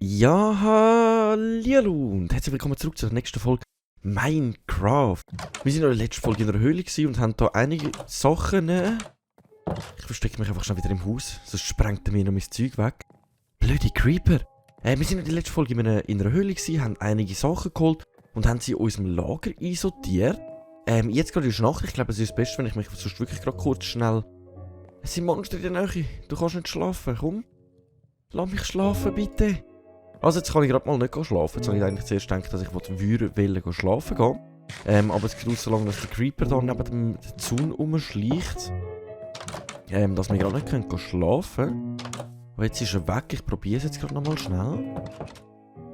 Ja, hallihallo und herzlich willkommen zurück zur nächsten Folge Minecraft. Wir sind in der letzten Folge in der Höhle und haben da einige Sachen. Ich verstecke mich einfach schon wieder im Haus, sonst sprengt er mir noch mein Zeug weg. Blöde Creeper. Wir sind in der letzten Folge in einer Höhle, haben einige Sachen geholt und haben sie in unserem Lager einsortiert. Jetzt gerade ist Nacht, ich glaube es ist das Beste, wenn ich mich sonst wirklich gerade kurz schnell... Es sind Monster in der Nähe, du kannst nicht schlafen, komm. Lass mich schlafen, bitte. Also jetzt kann ich gerade mal nicht schlafen. Jetzt habe ich eigentlich zuerst gedacht, dass ich wollte schlafen gehen. Aber es geht aus so lange, dass der Creeper da neben dem Zaun rumschleicht. Dass wir gerade nicht schlafen können. Aber jetzt ist er weg. Ich probiere es jetzt gerade nochmal schnell.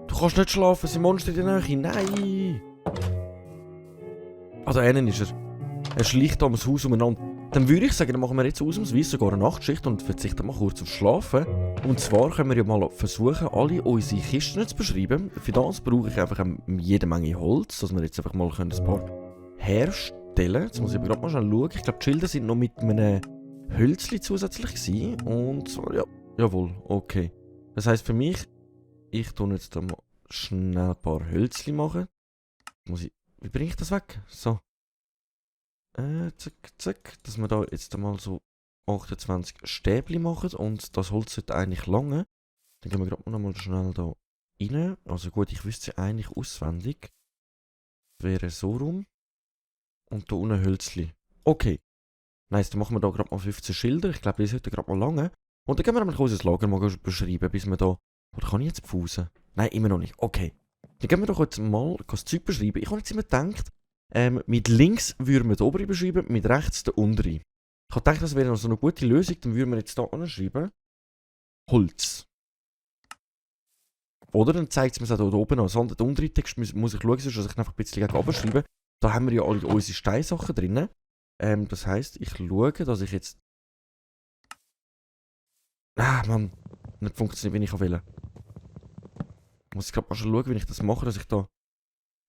Du kannst nicht schlafen, es sind Monster in der Nähe. Nein! Ah, da hinten ist er. Er schleicht da ums Haus umeinander. Dann würde ich sagen, dann machen wir jetzt ausnahmsweise sogar eine Nachtschicht und verzichten mal kurz auf Schlafen. Und zwar können wir ja mal versuchen, alle unsere Kisten zu beschreiben. Für das brauche ich einfach jede Menge Holz, dass wir jetzt einfach mal ein paar herstellen. Jetzt muss ich aber gerade mal schnell schauen. Ich glaube, die Schilder sind noch mit einem Hölzli zusätzlich gewesen. Und zwar, ja, jawohl, okay. Das heisst für mich, ich tue jetzt da mal schnell ein paar Hölzli machen. Wie bringe ich das weg? So. Zack, zack, dass wir da jetzt einmal so 28 Stäbli machen und das Holz sollte eigentlich lange. Dann gehen wir gerade noch mal schnell da rein. Also gut, ich wüsste sie eigentlich auswendig. Wäre so rum. Und da unten Hölzli. Okay. Nice, dann machen wir da gerade mal 15 Schilder. Ich glaube, die sollten gerade mal lange. Und dann gehen wir mal unser Lager mal beschreiben, bis wir da... Oder kann ich jetzt pfusen? Nein, immer noch nicht. Okay. Dann gehen wir doch jetzt mal das Zeug beschreiben. Ich habe jetzt immer gedacht... mit links würden wir den oberen beschreiben, mit rechts den unteren. Ich habe gedacht, das wäre noch so eine gute Lösung, dann würden wir jetzt hier anschreiben. Holz. Oder dann zeigt es mir auch hier oben an. Den unteren Text muss ich schauen, sonst dass ich einfach ein bisschen gegen oben schreibe. Da haben wir ja alle unsere Steinsachen drin. Das heisst, ich schaue, dass ich jetzt... Ah, Mann. Nicht funktioniert, wie ich will. Ich muss gerade mal schon schauen, wie ich das mache, dass ich da...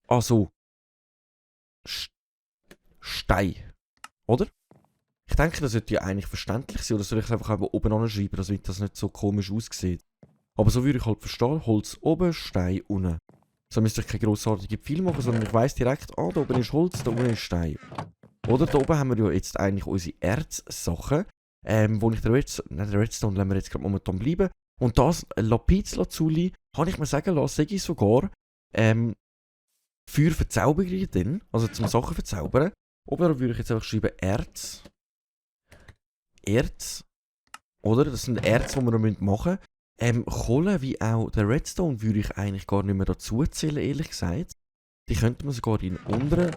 Ah, so. Stein. Oder? Ich denke, das sollte ja eigentlich verständlich sein. Oder soll ich es einfach oben anschreiben, damit das nicht so komisch aussieht. Aber so würde ich halt verstehen. Holz oben, Stein unten. So müsste ich keine grossartige Pfeile machen, sondern ich weiss direkt, da oben ist Holz, da unten ist Stein. Oder da oben haben wir ja jetzt eigentlich unsere Erzsachen. Wo ich den Redstone lassen wir jetzt gerade momentan bleiben. Und das Lapizlazuli, habe ich mir sagen lassen, sage ich sogar, für Verzauberung drin, also zum Sachen verzaubern. Oben würde ich jetzt einfach schreiben Erz. Erz. Oder? Das sind Erz, die wir noch machen müssen. Kohle wie auch der Redstone würde ich eigentlich gar nicht mehr dazu zählen, ehrlich gesagt. Die könnte man sogar in unteren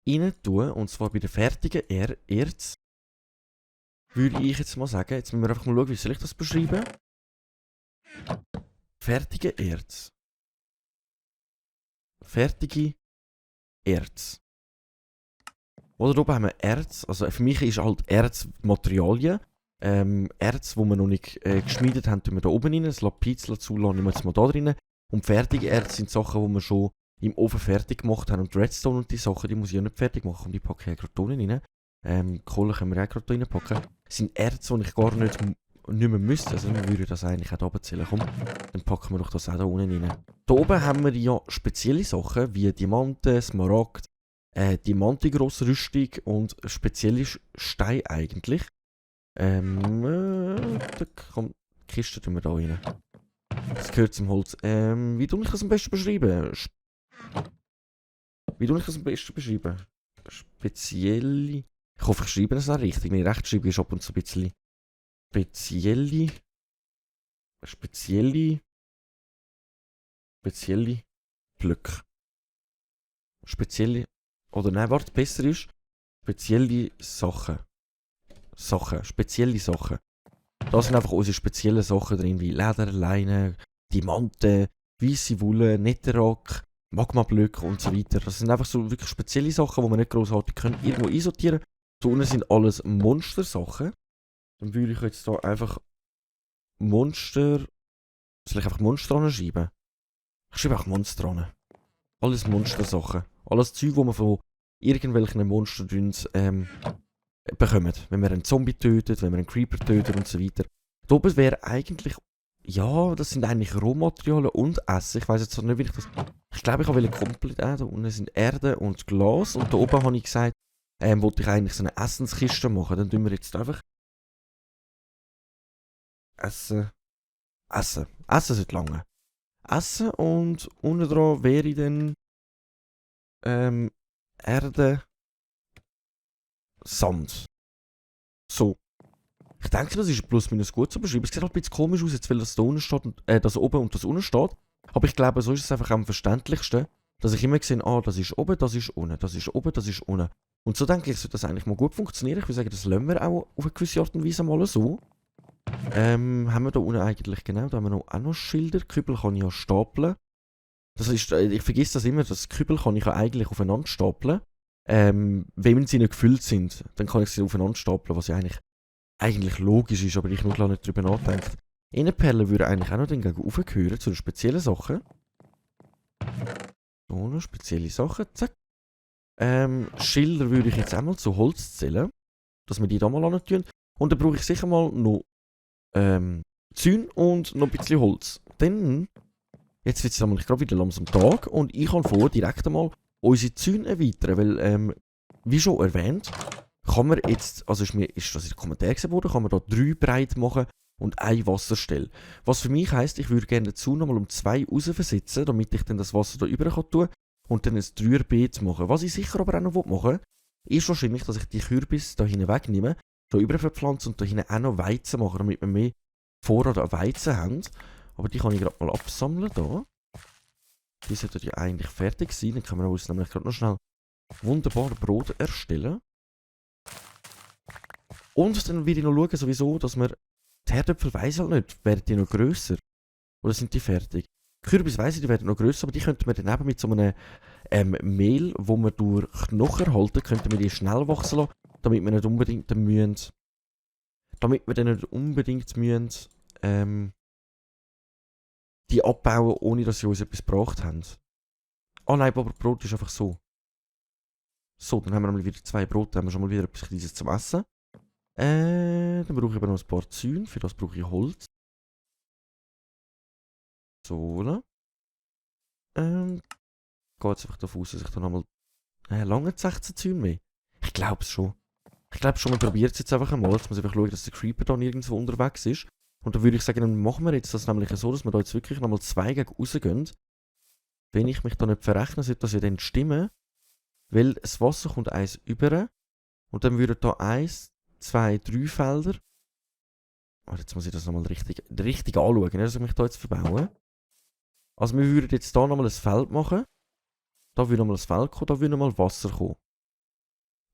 rein tun. Und zwar bei den fertigen Erz. Würde ich jetzt mal sagen. Jetzt müssen wir einfach mal schauen, wie soll ich das beschreiben. Fertige Erz. Fertige Erz. Oder oben haben wir Erz. Also für mich ist halt Erz Materialien. Erz, wo wir noch nicht geschmiedet haben, tun wir da oben rein. Das Lapizlazuli lassen wir jetzt mal da drin. Und fertige Erz sind Sachen, die wir schon im Ofen fertig gemacht haben. Und Redstone und die Sachen, die muss ich ja nicht fertig machen. Und die packe ich ja gerade hier rein. Kohle können wir auch gerade hier reinpacken. Das sind Erz, die ich gar nicht mehr müsste. Also wir würden das eigentlich auch da zählen. Komm, dann packen wir doch das auch da unten rein. Da oben haben wir ja spezielle Sachen wie Diamanten, Smaragd, Diamantengrossrüstung und spezielle Steine eigentlich. Komm, die Kiste tun wir da rein. Das gehört zum Holz. Wie tue ich das am besten beschreiben? Spezielle... Ich hoffe, ich schreibe das auch richtig. Meine Rechtschreibung ist ab und zu ein bisschen... Spezielle Blöcke. Spezielle... Oder nein, warte, besser ist... Spezielle Sachen. Spezielle Sachen. Da sind einfach unsere speziellen Sachen drin, wie Leder, Leine, Diamanten, weisse Wolle, Netherrack, Magmablöcke und so weiter. Das sind einfach so wirklich spezielle Sachen, die man nicht grossartig irgendwo einsortieren können. Da unten sind alles Monstersachen. Dann würde ich jetzt hier einfach Monster... Soll ich einfach Monster schreiben? Ich schreibe auch Monster an. Alles Monstersachen. Alles Zeug, wo man von irgendwelchen Monstern bekommt. Wenn man einen Zombie tötet, wenn man einen Creeper tötet und so weiter. Da oben wäre eigentlich, ja, das sind eigentlich Rohmaterialien und Essen. Ich weiß jetzt nicht, wie ich das... Ich glaube, ich wollte komplett... da unten sind Erde und Glas. Und da oben habe ich gesagt, wollte ich eigentlich so eine Essenskiste machen. Dann tun wir jetzt einfach... Essen sollte lange. Essen und unten dran wäre dann... Erde... Sand. So. Ich denke, das ist plus minus gut zu beschreiben. Es sieht halt ein bisschen komisch aus, jetzt, weil das da unten steht und, das oben und das unten steht. Aber ich glaube, so ist es einfach am verständlichsten, dass ich immer sehe, das ist oben, das ist unten, das ist oben, das ist unten. Und so denke ich, sollte das eigentlich mal gut funktionieren. Ich würde sagen, das lassen wir auch auf eine gewisse Art und Weise mal so. Haben wir da unten eigentlich, genau, da haben wir auch noch Schilder. Kübel kann ich ja stapeln. Das ist, ich vergesse das immer, das Kübel kann ich ja eigentlich aufeinander stapeln. Wenn sie nicht gefüllt sind, dann kann ich sie aufeinander stapeln, was ja eigentlich logisch ist, aber ich noch gar nicht drüber nachdenkt. Innenperlen würde eigentlich auch noch dagegen aufgehören, zu den speziellen Sachen. So, noch spezielle Sachen, zack. Schilder würde ich jetzt einmal zu Holz zählen, dass wir die da mal tun. Und dann brauche ich sicher mal noch Zäune und noch ein bisschen Holz. Dann, jetzt wird es nämlich gerade wieder langsam Tag und ich kann vor direkt einmal unsere Zäune erweitern, weil, wie schon erwähnt, kann man jetzt, also ist das in den Kommentaren gesehen worden, kann man da 3 breit machen und eine Wasserstelle. Was für mich heisst, ich würde gerne dazu nochmal um 2 raus versetzen, damit ich dann das Wasser da rüber kann tun und dann ein 3er-Beet machen. Was ich sicher aber auch noch machen will, ist wahrscheinlich, dass ich die Kürbis da hinten wegnehme, da rüber verpflanze und da hinten auch noch Weizen machen, damit wir mehr Vorrat an Weizen haben. Aber die kann ich gerade mal absammeln da. Die sollten ja eigentlich fertig sein, dann können wir uns nämlich gerade noch schnell wunderbar Brot erstellen. Und dann will ich noch schauen, sowieso, dass wir die Herdöpfel weiss halt nicht, werden die noch grösser? Oder sind die fertig? Kürbis weiss ich, die werden noch grösser, aber die könnten wir dann eben mit so einem Mehl, wo wir durch Knochen halten, könnten wir die schnell wachsen lassen, damit wir nicht unbedingt die abbauen, ohne dass sie uns etwas gebracht haben. Ah nein, aber Brot ist einfach so. So, dann haben wir mal wieder 2 Brote, dann haben wir schon mal wieder etwas Kleines zum Essen. Dann brauche ich aber noch ein paar Zäune, für das brauche ich Holz. So, ne? Geht jetzt einfach davon aus, dass ich dann nochmal... lange 16 Zäune mehr? Ich glaube es schon. Man probiert es jetzt einfach einmal. Jetzt muss ich einfach schauen, dass der Creeper dann irgendwo unterwegs ist. Und dann würde ich sagen, dann machen wir jetzt das nämlich so, dass wir da jetzt wirklich nochmal 2 gegen rausgehen. Wenn ich mich da nicht verrechne, sollte das ja dann stimmen. Weil das Wasser kommt 1 über. Und dann würden da 1, 2, 3 Felder. Jetzt muss ich das nochmal richtig anschauen, nicht, dass ich mich da jetzt verbaue. Also wir würden jetzt da nochmal ein Feld machen. Da würde nochmal ein Feld kommen, da würde nochmal Wasser kommen.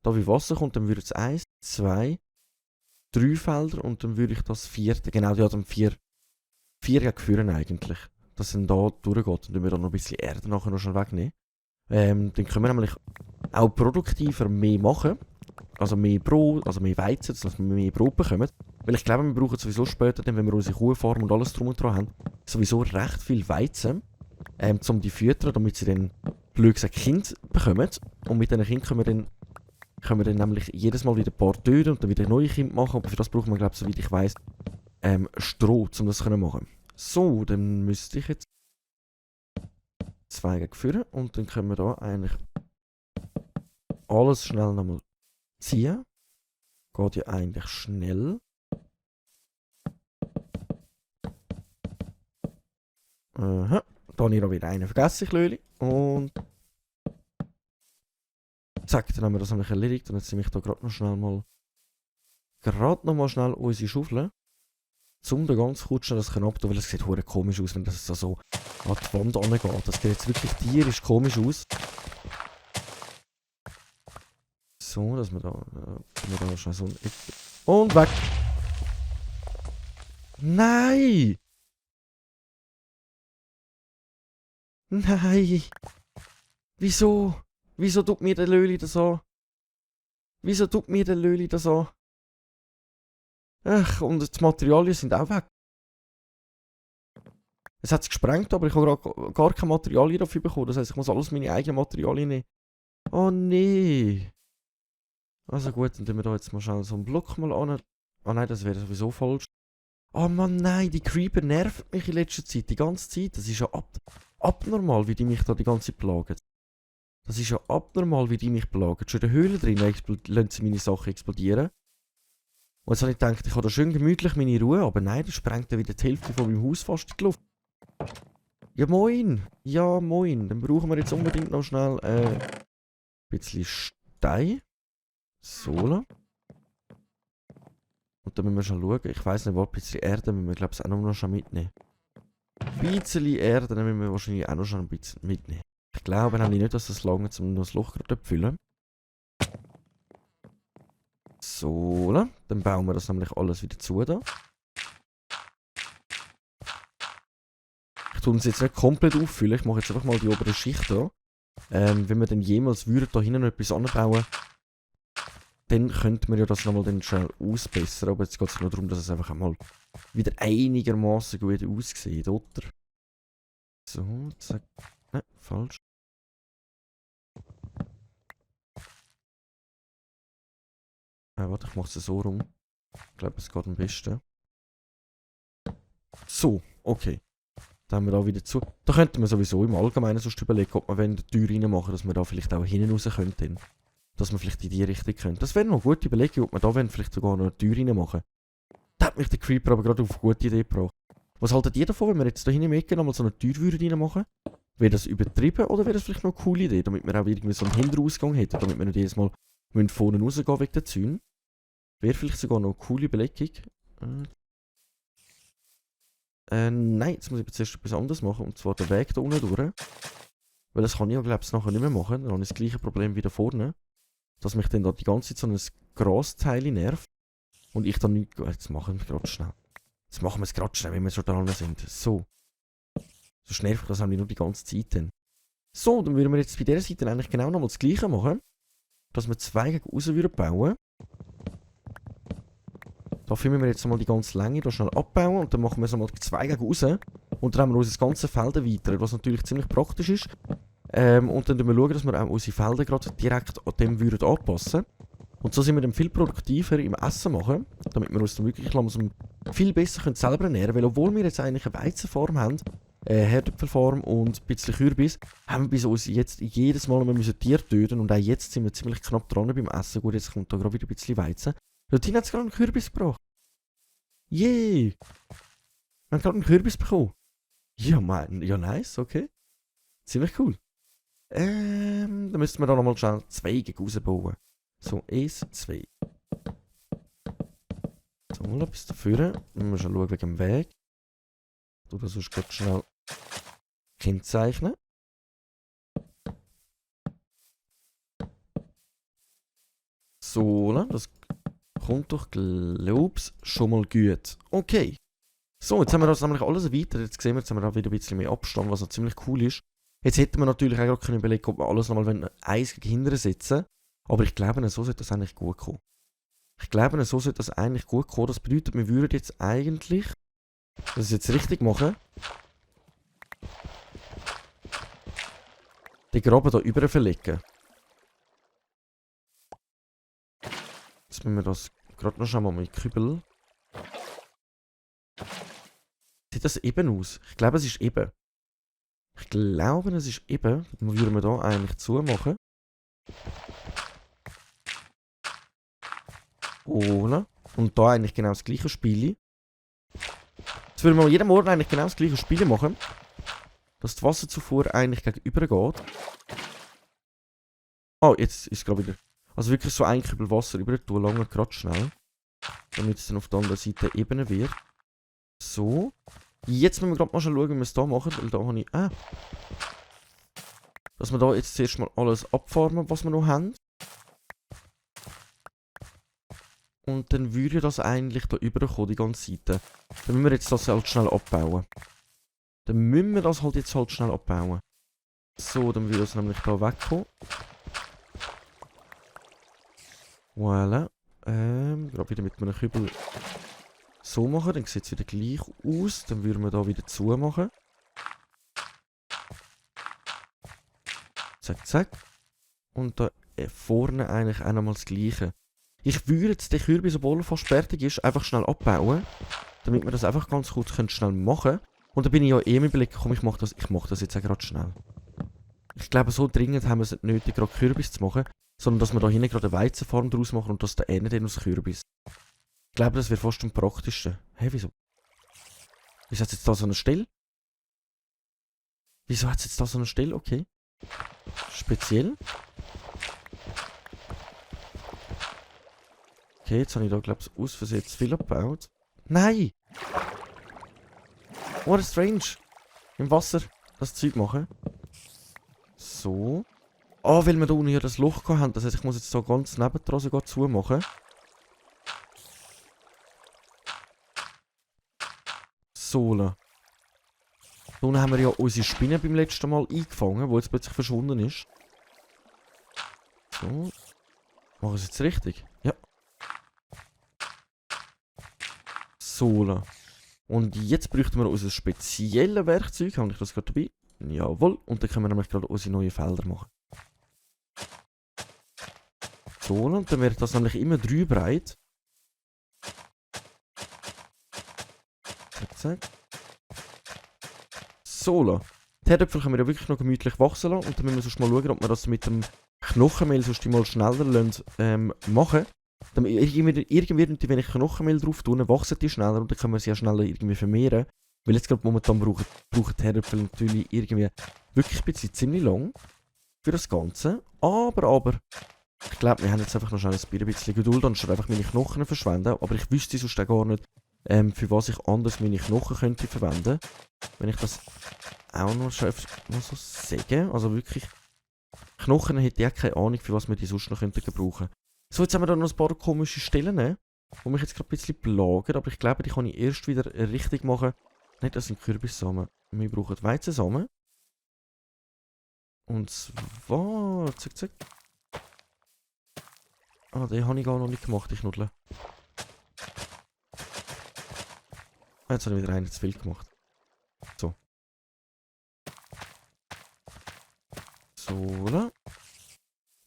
Da wie Wasser kommt, dann würde es 1, 2, 3 Felder und dann würde ich das 4. Genau, die hat dann 4 gegen führen eigentlich. Dass dann da durchgeht. Und dann wir dann noch ein bisschen Erde nachher noch schon wegnehmen. Dann können wir nämlich auch produktiver mehr machen. Also mehr Brot, also mehr Weizen, dass wir mehr Brot bekommen. Weil ich glaube, wir brauchen sowieso später, dann, wenn wir unsere Kuhfarm und alles drum und dran haben, sowieso recht viel Weizen, um die füttern, damit sie dann, blöd gesagt, Kind bekommen. Und mit diesen Kindern können wir dann nämlich jedes Mal wieder ein paar töten und dann wieder neue Kinder machen. Aber für das braucht man, glaube ich, soweit ich weiss, Stroh, um das zu machen. So, dann müsste ich jetzt 2 gegen führen und dann können wir da eigentlich alles schnell nochmal ziehen. Geht ja eigentlich schnell. Aha. Da habe ich noch wieder einen vergessen, Klöli. Und zack, dann haben wir das nämlich erledigt. Und jetzt nehme ich da gerade noch mal schnell unsere Schaufel. Um da ganz kurz schnell das abtun, weil es sieht hure komisch aus, wenn das so an die Wand angeht. Das sieht jetzt wirklich tierisch komisch aus. So, dass wir da schnell so... Und weg! Nein! Nein! Wieso? Wieso tut mir der Löli das an? Ach, und die Materialien sind auch weg. Es hat es gesprengt, aber ich habe gar keine Materialien dafür bekommen. Das heisst, ich muss alles meine eigenen Materialien nehmen. Oh nee. Also gut, dann tun wir da jetzt mal schnell so einen Block mal an. Ah nein, das wäre sowieso falsch. Oh Mann, nein, die Creeper nerven mich in letzter Zeit, die ganze Zeit. Das ist ja abnormal, wie die mich da die ganze Zeit plagen. Das ist ja abnormal, wie die mich plagen. Schon in der Höhle drin lassen sie meine Sachen explodieren. Und jetzt habe ich gedacht, ich habe da schön gemütlich meine Ruhe, aber nein, das sprengt dann wieder die Hälfte von meinem Haus fast in die Luft. Ja moin, ja moin. Dann brauchen wir jetzt unbedingt noch schnell ein bisschen Stein. So. Und dann müssen wir schon schauen. Ich weiss nicht, was ein bisschen Erde müssen wir, glaube ich, auch noch schon mitnehmen. Ein bisschen Erde dann müssen wir wahrscheinlich auch noch schon ein bisschen mitnehmen. Ich glaube nämlich nicht, dass das lange um das Loch gerade zu füllen. So, dann bauen wir das nämlich alles wieder zu da. Ich tue uns jetzt nicht komplett auffüllen, ich mache jetzt einfach mal die obere Schicht da. Wenn wir dann jemals würden da hinten noch etwas anbauen, dann könnte man ja das nochmal dann schnell ausbessern. Aber jetzt geht es nur darum, dass es einfach einmal wieder einigermaßen gut aussieht, oder? So, zack. Nein, falsch. Warte, ich mache es so rum. Ich glaube, es geht am besten. So, okay. Dann haben wir da wieder zu. Da könnte man sowieso im Allgemeinen sonst überlegen, ob wir wenn die Tür reinmachen, dass wir da vielleicht auch hinten raus könnten. Dass wir vielleicht in die Richtung können. Das wäre noch eine gute Überlegung, ob wir da vielleicht sogar noch eine Tür reinmachen. Da hat mich der Creeper aber gerade auf eine gute Idee gebracht. Was haltet ihr davon, wenn wir jetzt da hinten im Ecke nochmal so eine Tür reinmachen? Wäre das übertrieben oder wäre das vielleicht noch eine coole Idee, damit wir auch irgendwie so einen Hinterausgang hätten, damit wir nicht jedes Mal vorne rausgehen wegen der Zäune? Wäre vielleicht sogar noch eine coole Überlegung. Nein, jetzt muss ich zuerst etwas anderes machen, und zwar den Weg da unten durch. Weil das kann ich ja, glaube ich, nachher nicht mehr machen. Dann habe ich das gleiche Problem wie da vorne. Dass mich dann da die ganze Zeit so ein Grasteil nervt. Und ich dann nicht... Jetzt machen wir es gerade schnell. Jetzt machen wir es gerade schnell, wenn wir schon da sind. So. So nervt das nämlich nur die ganze Zeit dann. So, dann würden wir jetzt bei dieser Seite eigentlich genau nochmal das gleiche machen. Dass wir zwei gegen raus bauen. Da filmen wir jetzt mal die ganze Länge da schnell abbauen und dann machen wir es mal zwei gegen raus. Und dann haben wir unser ganzes Feld erweitert, was natürlich ziemlich praktisch ist. Und dann schauen wir, dass wir auch unsere Felder gerade direkt an dem würden anpassen. Und so sind wir dann viel produktiver im Essen machen, damit wir uns dann wirklich langsam viel besser selber ernähren können. Weil obwohl wir jetzt eigentlich eine Weizenfarm haben, Herdöpfelfarm und ein bisschen Kürbis, haben wir bis uns jetzt jedes Mal, wir müssen Tiere töten und auch jetzt sind wir ziemlich knapp dran beim Essen. Gut, jetzt kommt da gerade wieder ein bisschen Weizen. Dorthin hat es gerade einen Kürbis gebracht. Yay! Wir haben gerade einen Kürbis bekommen. Ja, ja, nice, okay. Ziemlich cool. Dann müssten wir da nochmal schnell Zweige rausbauen. So, 1, 2. So, mal etwas dafür. Müssen wir schon schauen wegen dem Weg. Du das sonst gerade schnell kennzeichnen. So, das kommt doch, glaub's, schon mal gut. Okay. So, jetzt haben wir das nämlich alles erweitert. Jetzt sehen wir, jetzt haben wir da wieder ein bisschen mehr Abstand, was noch ziemlich cool ist. Jetzt hätten wir natürlich auch gerade überlegen, ob wir alles nochmal eins gegen setzen. Aber ich glaube, so sollte das eigentlich gut kommen. Ich glaube, so sollte das eigentlich gut kommen. Das bedeutet, wir würden jetzt eigentlich, das jetzt richtig machen, den Graben hier über verlegen. Jetzt müssen wir das gerade noch schauen, mal mit Kübel. Sieht das eben aus? Ich glaube, es ist eben. Ich glaube, es ist eben. Dann würden wir da eigentlich zumachen. Ohne. Und da eigentlich genau das gleiche Spiel. Jetzt würden wir jeden Morgen eigentlich genau das gleiche Spiel machen. Dass die Wasserzufuhr eigentlich gegenüber geht. Oh, jetzt ist es gerade wieder. Also wirklich so ein Kübel Wasser über tun, lange gerade schnell. Damit es dann auf der anderen Seite eben wird. So. Jetzt müssen wir gerade mal schauen, wie wir es hier machen. Weil da habe ich... Dass wir da jetzt zuerst mal alles abfarmen, was wir noch haben. Und dann würde das eigentlich da überkommen, die ganze Seite. Dann müssen wir jetzt das halt schnell abbauen. Dann müssen wir das halt jetzt halt schnell abbauen. So, dann würde das nämlich da wegkommen. Voilà. Gerade wieder mit einem Kübel so machen, dann sieht es wieder gleich aus. Dann würden wir da wieder zumachen. Zack, zack. Und da vorne eigentlich auch nochmal das Gleiche. Ich würde jetzt den Kürbis, obwohl er fast fertig ist, einfach schnell abbauen. Damit wir das einfach ganz kurz schnell machen können. Und da bin ich ja eh im Überlegen, komm, ich mach das jetzt auch gerade schnell. Ich glaube, so dringend haben wir es nicht nötig, gerade Kürbis zu machen, sondern dass wir da hinten gerade eine Weizenfarm draus machen und das da innen dann aus Kürbis. Ich glaube, das wäre fast am praktischsten. Hä, wieso? Wieso hat es jetzt da so eine Stelle? Wieso hat es jetzt da so eine Stelle? Okay. Speziell. Okay, jetzt habe ich da, glaube ich, aus Versehen zu viel abgebaut. Nein! What strange. Im Wasser das Zeug machen. So. Ah, weil wir da unten ja das Loch haben. Das heißt, ich muss jetzt so ganz nebendran sogar zumachen. So. Da unten haben wir ja unsere Spinne beim letzten Mal eingefangen, die jetzt plötzlich verschwunden ist. So. Machen wir es jetzt richtig? Ja. So. Und jetzt bräuchten wir unser spezielles Werkzeug. Habe ich das gerade dabei? Jawohl. Und dann können wir nämlich gerade unsere neuen Felder machen. So, und dann wird das nämlich immer 3 breit. Zack, zack. So. Die Herdöpfel können wir ja wirklich noch gemütlich wachsen lassen. Und dann müssen wir sonst mal schauen, ob wir das mit dem Knochenmehl sonst mal schneller machen. Dann irgendwie, wenn ich Knochenmehl drauf tue, wachsen die schneller und dann können wir sie ja schneller irgendwie vermehren. Weil jetzt gerade momentan brauchen die Herdöpfel natürlich irgendwie wirklich ein bisschen ziemlich lang für das Ganze. Aber, ich glaube, wir haben jetzt einfach noch schnell ein bisschen Geduld, anstatt einfach meine Knochen verschwenden. Aber ich wüsste sonst auch gar nicht, für was ich anders meine Knochen könnte verwenden. Wenn ich das auch noch so sage. Also wirklich, Knochen hätte ich auch keine Ahnung, für was wir die sonst noch könnten gebrauchen. So, jetzt haben wir da noch ein paar komische Stellen, die mich jetzt gerade ein bisschen plagen. Aber ich glaube, die kann ich erst wieder richtig machen. Nicht, das sind Kürbissamen. Wir brauchen Weizensamen. Und zwar... Zack, zack. Ah, den habe ich gar noch nicht gemacht, die Knuddel. Jetzt habe ich wieder einen zu viel gemacht. So. So.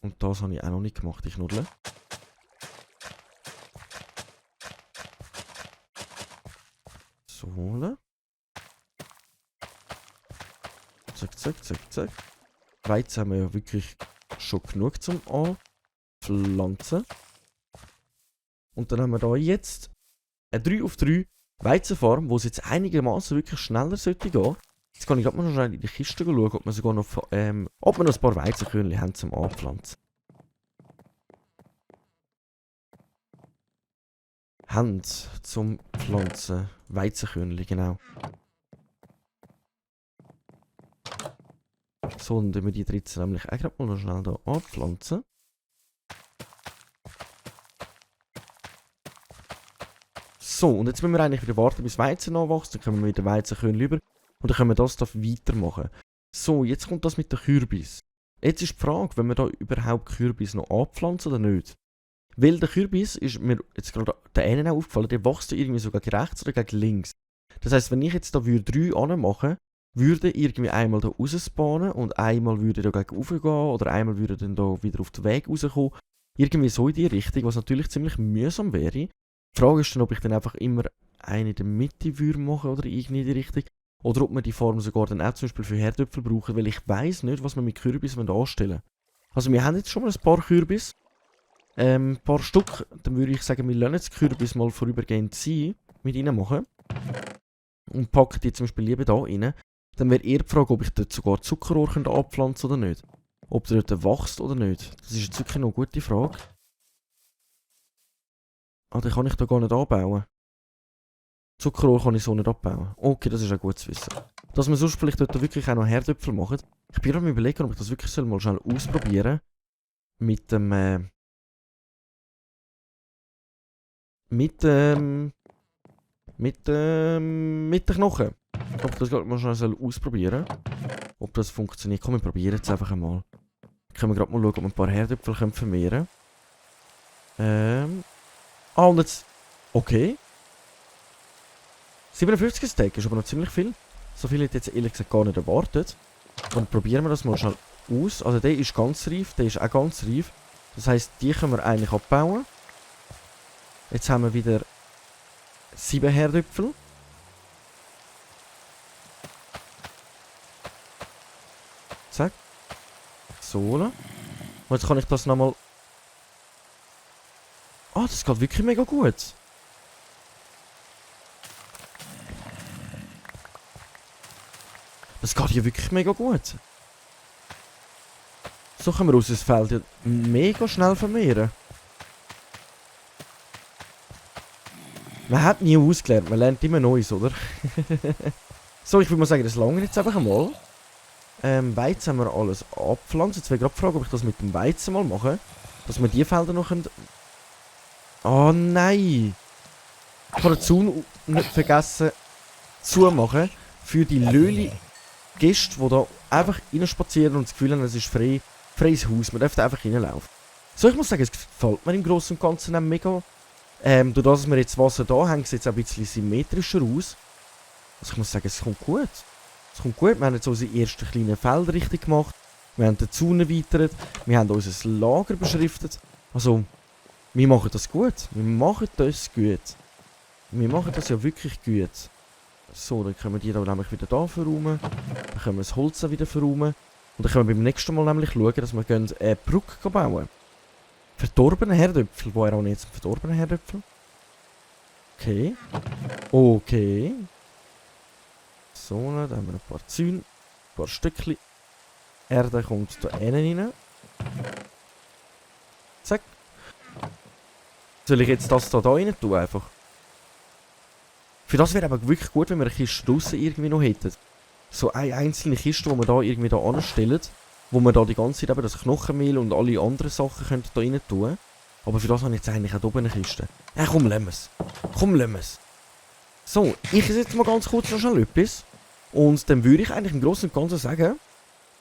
Und das habe ich auch noch nicht gemacht, die Knuddel. So. Zack, zack, zack, zack. Weizen haben wir ja wirklich schon genug zum Anpflanzen. Und dann haben wir da jetzt eine 3 auf 3 Weizenfarm, wo es jetzt einigermaßen wirklich schneller sollte gehen. Jetzt kann ich gerade mal schnell in die Kiste schauen, ob wir sogar noch, ob wir noch ein paar Weizenkörnchen haben zum Anpflanzen. Hand zum Pflanzen. Weizenkörnchen, genau. So, dann tun wir die 13 nämlich auch gerade mal noch schnell hier anpflanzen. So, und jetzt müssen wir eigentlich wieder warten, bis Weizen nachwächst. Dann können wir wieder Weizenkörnchen rüber. Und dann können wir das da weitermachen. So, jetzt kommt das mit den Kürbis. Jetzt ist die Frage, wenn wir da überhaupt Kürbis noch anpflanzen oder nicht. Weil der Kürbis ist mir jetzt gerade der einen auch aufgefallen, der wächst irgendwie sogar gegen rechts oder gegen links. Das heisst, wenn ich jetzt da 3 anmachen würde irgendwie einmal da rausspawnen und einmal würde da gegen rauf gehen oder einmal würde dann da wieder auf den Weg rauskommen. Irgendwie so in die Richtung, was natürlich ziemlich mühsam wäre. Die Frage ist dann, ob ich dann einfach immer eine in der Mitte würde machen oder irgendwie in die Richtung. Oder ob wir die Form sogar dann auch zum Beispiel für Herdöpfel brauchen, weil ich weiss nicht, was wir mit Kürbis anstellen wollen. Also wir haben jetzt schon mal ein paar Kürbis. Ein paar Stück. Dann würde ich sagen, wir lassen jetzt Kürbis mal vorübergehend sein, mit reinmachen. Und packen die zum Beispiel lieber da rein. Dann wäre eher die Frage, ob ich dort sogar Zuckerrohr anpflanzen oder nicht. Ob der dort wächst oder nicht. Das ist jetzt wirklich noch eine gute Frage. Ah, den kann ich da gar nicht anbauen. Zuckerrohr kann ich so nicht abbauen. Okay, das ist auch gut zu wissen. Dass wir sonst vielleicht dort wirklich auch noch Herdöpfel machen. Ich bin gerade überlegen, ob ich das wirklich mal schnell ausprobieren soll. Mit dem... Mit den Knochen. Ob ich das gerade mal schnell ausprobieren soll. Ob das funktioniert. Komm, wir probieren es einfach einmal. Können wir gerade mal schauen, ob wir ein paar Herdöpfel vermehren können. Ah, und jetzt... Okay. 57 Stack ist aber noch ziemlich viel. So viel hätte ich jetzt ehrlich gesagt gar nicht erwartet. Und probieren wir das mal schnell aus. Also der ist ganz reif, der ist auch ganz reif. Das heisst, die können wir eigentlich abbauen. Jetzt haben wir wieder 7 Herdöpfel. Zack. So. Und jetzt kann ich das nochmal... Ah, das geht wirklich mega gut. Das geht hier wirklich mega gut. So können wir unser Feld ja mega schnell vermehren. Man hat nie ausgelernt, man lernt immer Neues, oder? So, ich würde mal sagen, das lange jetzt einfach einmal. Weizen haben wir alles abpflanzt. Jetzt will ich gerade fragen, ob ich das mit dem Weizen mal mache. Dass wir die Felder noch können... Oh nein! Ich habe den Zaun nicht vergessen zumachen. Für die Löli-Gäste, die da einfach reinspazieren und das Gefühl haben, es ist freies Haus. Man darf da einfach reinlaufen. So, ich muss sagen, es gefällt mir im Großen und Ganzen auch mega. Durch das, dass wir jetzt Wasser da haben, sieht es auch ein bisschen symmetrischer aus. Also ich muss sagen, es kommt gut. Es kommt gut. Wir haben jetzt unsere ersten kleinen Felder richtig gemacht. Wir haben den Zaun erweitert. Wir haben unser Lager beschriftet. Also, wir machen das gut. Wir machen das gut. Wir machen das ja wirklich gut. So, dann können wir die da nämlich wieder da verräumen. Dann können wir das Holz auch wieder verräumen. Und dann können wir beim nächsten Mal nämlich schauen, dass wir eine Brücke bauen. Verdorbene Herdöpfel. Woher auch nicht jetzt verdorbene Herdöpfel? Okay. Okay. So, dann haben wir ein paar Zäune. Ein paar Stückchen. Erde kommt da innen rein. Zack. Soll ich jetzt das da rein tun einfach? Für das wäre aber wirklich gut, wenn wir eine Kiste draussen irgendwie noch hätten. So eine einzelne Kiste, die wir da irgendwie da anstellen. Wo wir da die ganze Zeit eben das Knochenmehl und alle anderen Sachen können da rein tun. Aber für das habe ich jetzt eigentlich auch oben eine Kiste. Ja, komm, lassen wir es. Komm, lassen wir es. So, ich jetzt mal ganz kurz noch schnell etwas. Und dann würde ich eigentlich im Großen und Ganzen sagen,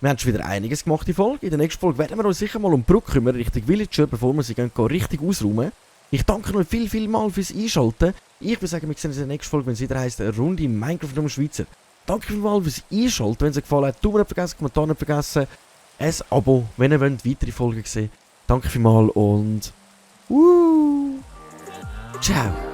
wir haben schon wieder einiges gemacht in Folge. In der nächsten Folge werden wir uns sicher mal um die Brücke kümmern, Richtung Villager, bevor wir sie gehen richtig ausräumen. Ich danke euch viel mal fürs Einschalten. Ich würde sagen, wir sehen uns in der nächsten Folge, wenn es wieder heisst, eine Runde Minecraft um Schweizer. Danke vielmals fürs Einschalten. Wenn es euch gefallen hat, Daumen nicht vergessen, Kommentar nicht vergessen. Ein Abo, wenn ihr wollt, weitere Folgen sehen. Danke vielmals und... Ciao.